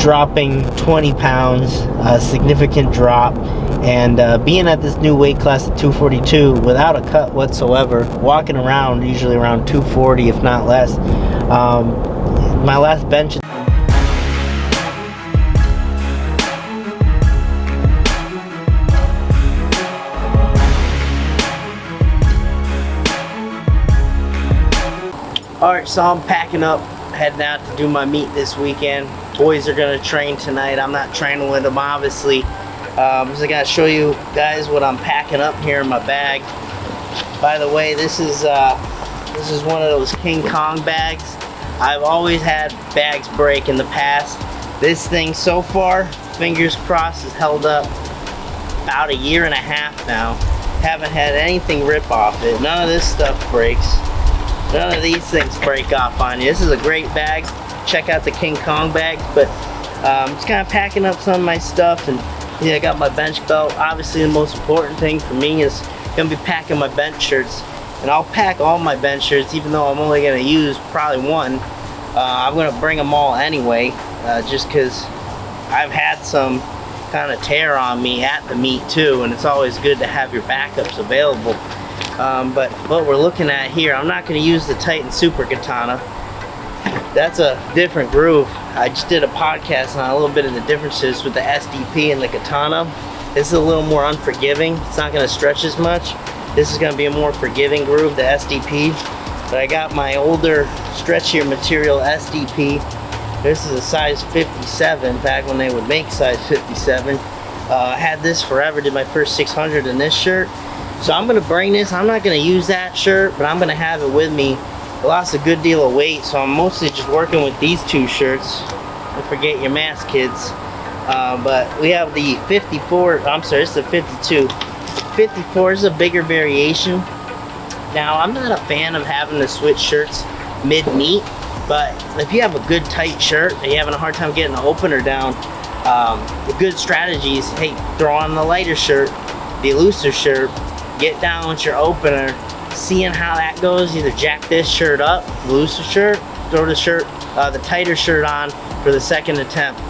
dropping 20 pounds, a significant drop, and being at this new weight class at 242 without a cut whatsoever, walking around usually around 240 if not less. My last bench. Alright, so I'm packing up, heading out to do my meet this weekend. Boys are gonna train tonight. I'm not training with them, obviously. I'm just gonna show you guys what I'm packing up here in my bag. By the way, this is one of those King Kong bags. I've always had bags break in the past. This thing so far, fingers crossed, has held up about 1.5 years now. Haven't had anything rip off it. None of this stuff breaks. None of these things break off on you. This is a great bag. Check out the King Kong bags. But just kind of packing up some of my stuff, and I got my bench belt. Obviously, the most important thing for me is gonna be packing my bench shirts, and I'll pack all my bench shirts, even though I'm only gonna use probably one. I'm gonna bring them all anyway, just because I've had some kind of tear on me at the meet too, and it's always good to have your backups available. But what we're looking at here, I'm not going to use the Titan Super Katana. That's a different groove. I just did a podcast on a little bit of the differences with the SDP and the Katana. This is a little more unforgiving. It's not going to stretch as much. This is going to be a more forgiving groove, the SDP. But I got my older, stretchier material SDP. This is a size 57, back when they would make size 57. I had this forever, did my first 600 in this shirt. So I'm going to bring this. I'm not going to use that shirt, but I'm going to have it with me. I lost a good deal of weight, so I'm mostly just working with these two shirts. Don't forget your mask, kids. But we have the 54, I'm sorry, it's the 52. 54 is a bigger variation. Now, I'm not a fan of having to switch shirts mid-meet, but if you have a good tight shirt and you're having a hard time getting the opener down, the good strategy is, hey, throw on the lighter shirt, the looser shirt, get down with your opener, seeing how that goes. Either jack this shirt up, looser shirt, throw the tighter shirt on for the second attempt.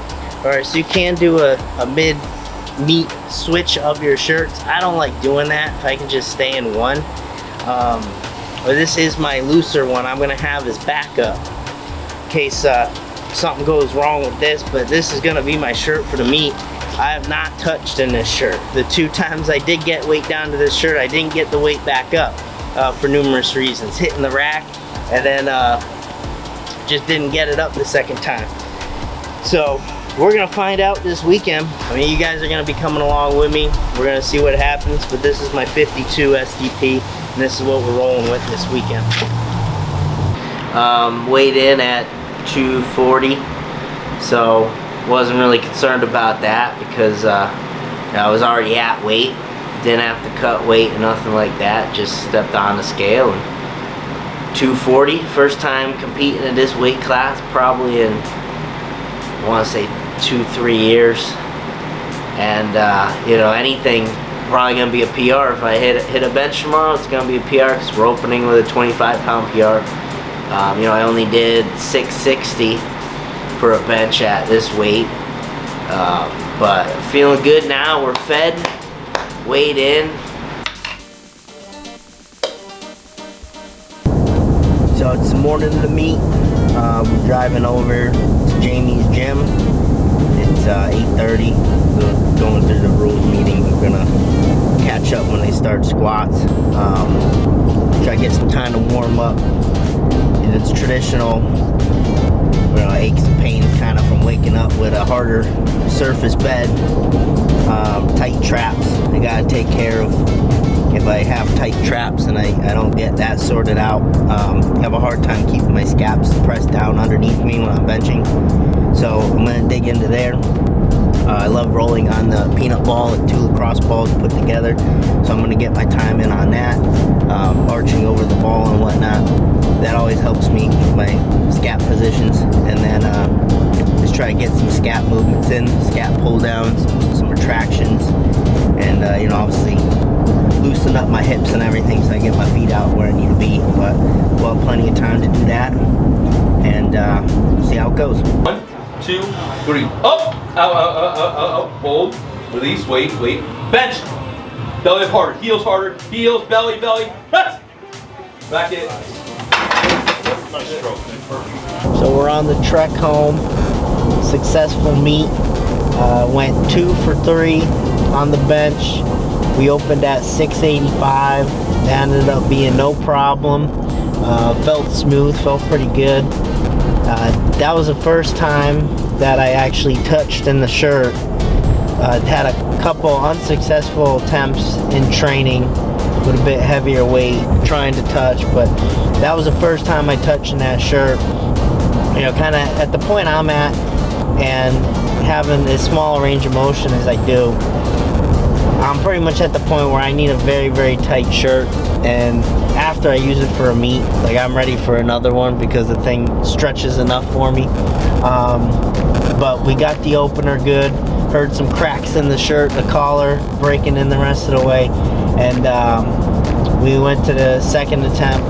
Alright, so you can do a mid-meet switch of your shirts. I don't like doing that if I can just stay in one. But this is my looser one. I'm going to have as backup in case something goes wrong with this, but this is going to be my shirt for the meet. I have not touched in this shirt. The 2 times I did get weight down to this shirt, I didn't get the weight back up for numerous reasons. Hitting the rack, and then just didn't get it up the second time. So we're gonna find out this weekend. I mean, you guys are gonna be coming along with me. We're gonna see what happens, but this is my 52 SDP, and this is what we're rolling with this weekend. Weighed in at 240, so wasn't really concerned about that because I was already at weight. Didn't have to cut weight or nothing like that. Just stepped on the scale and 240. First time competing in this weight class probably in, I want to say 2-3 years. And anything probably gonna be a PR. If I hit a bench tomorrow, it's gonna be a PR because we're opening with a 25-pound PR. I only did 660 for a bench at this weight, but feeling good now. We're fed, weighed in. So it's the morning of the meet. We're driving over to Jamie's gym. It's 8:30. We're going through the rules meeting. We're gonna catch up when they start squats. Try to get some time to warm up. It's traditional, aches and pains kind of from waking up with a harder surface bed, tight traps I gotta take care of. If I have tight traps and I don't get that sorted out, I have a hard time keeping my scaps pressed down underneath me when I'm benching. So I'm gonna dig into there. I love rolling on the peanut ball and 2 lacrosse balls put together, so I'm gonna get my time in on that, arching over the ball and whatnot. That always helps me with my scap positions, and then just try to get some scap movements in, scap pull downs, some retractions, and obviously loosen up my hips and everything so I get my feet out where I need to be. But we'll have plenty of time to do that, and see how it goes. 1, 2, 3. Up, out, hold, release, wait. Bench, belly up harder, heels, belly, press. Back it. So we're on the trek home. Successful meet. Went 2 for 3 on the bench. We opened at 685. That ended up being no problem. Felt smooth, felt pretty good. That was the first time that I actually touched in the shirt. Had a couple unsuccessful attempts in training with a bit heavier weight trying to touch, but that was the first time I touched in that shirt. You know, kind of at the point I'm at and having as small a range of motion as I do, I'm pretty much at the point where I need a very, very tight shirt, and after I use it for a meet, like, I'm ready for another one because the thing stretches enough for me. But we got the opener good. Heard some cracks in the shirt, the collar breaking in the rest of the way, and we went to the second attempt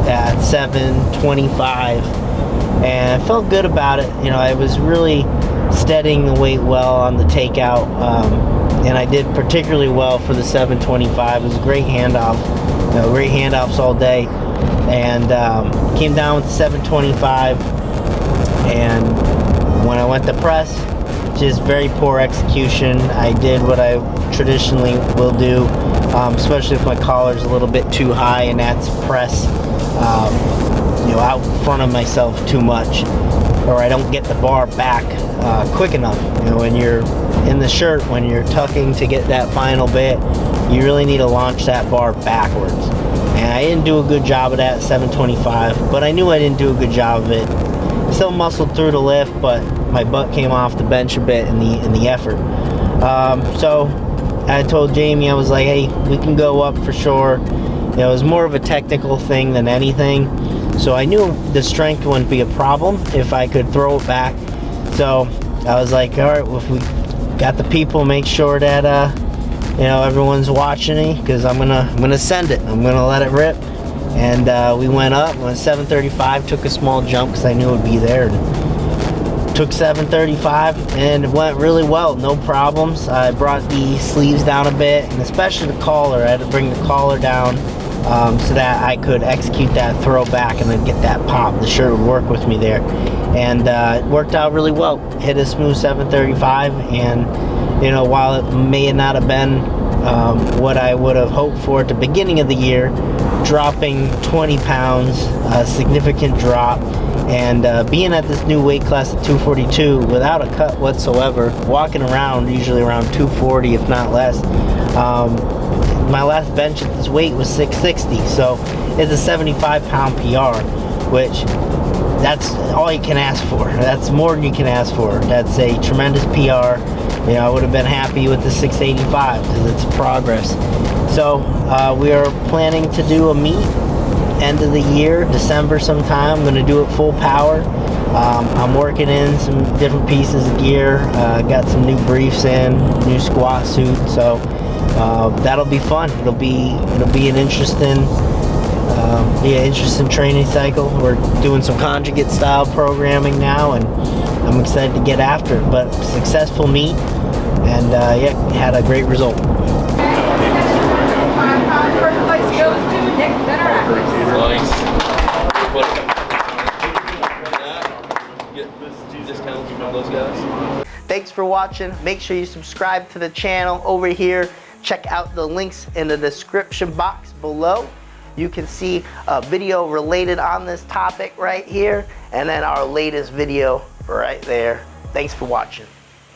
at 725 and I felt good about it. You know, I was really steadying the weight well on the takeout, and I did particularly well for the 725. It was a great handoff, you know, great handoffs all day, and came down with 725, and when I went to press, just very poor execution. I did what I traditionally will do, especially if my collar's a little bit too high, and that's press, you know, out in front of myself too much, or I don't get the bar back quick enough. You know, when you're in the shirt, when you're tucking to get that final bit, you really need to launch that bar backwards. And I didn't do a good job of that at 725, but I knew I didn't do a good job of it. Still muscled through the lift, but my butt came off the bench a bit in the effort. So I told Jamie, I was like, hey, we can go up for sure. You know, it was more of a technical thing than anything. So I knew the strength wouldn't be a problem if I could throw it back. So I was like, all right, well, if we got the people, make sure that you know, everyone's watching me, because I'm gonna send it. I'm gonna let it rip. And we went up. Went 735. Took a small jump because I knew it would be there. Took 735 and it went really well, no problems. I brought the sleeves down a bit, and especially the collar. I had to bring the collar down so that I could execute that throw back and then get that pop. The shirt would work with me there, and it worked out really well. Hit a smooth 735, and you know, while it may not have been what I would have hoped for at the beginning of the year, dropping 20 pounds, a significant drop, and being at this new weight class of 242 without a cut whatsoever, walking around usually around 240 if not less. My last bench at this weight was 660, so it's a 75-pound PR, which that's all you can ask for. That's more than you can ask for. That's a tremendous PR. You know, I would have been happy with the 685 because it's progress. So we are planning to do a meet end of the year, December sometime. I'm going to do it full power. I'm working in some different pieces of gear. Got some new briefs in, new squat suit. So that'll be fun. It'll be an interesting training cycle. We're doing some conjugate style programming now, and I'm excited to get after it. But successful meet, and yeah, had a great result. First place goes to Nick Benner. Nice. Get discounts from those guys. Thanks for watching. Make sure you subscribe to the channel over here. Check out the links in the description box below. You can see a video related on this topic right here, and then our latest video right there. Thanks for watching.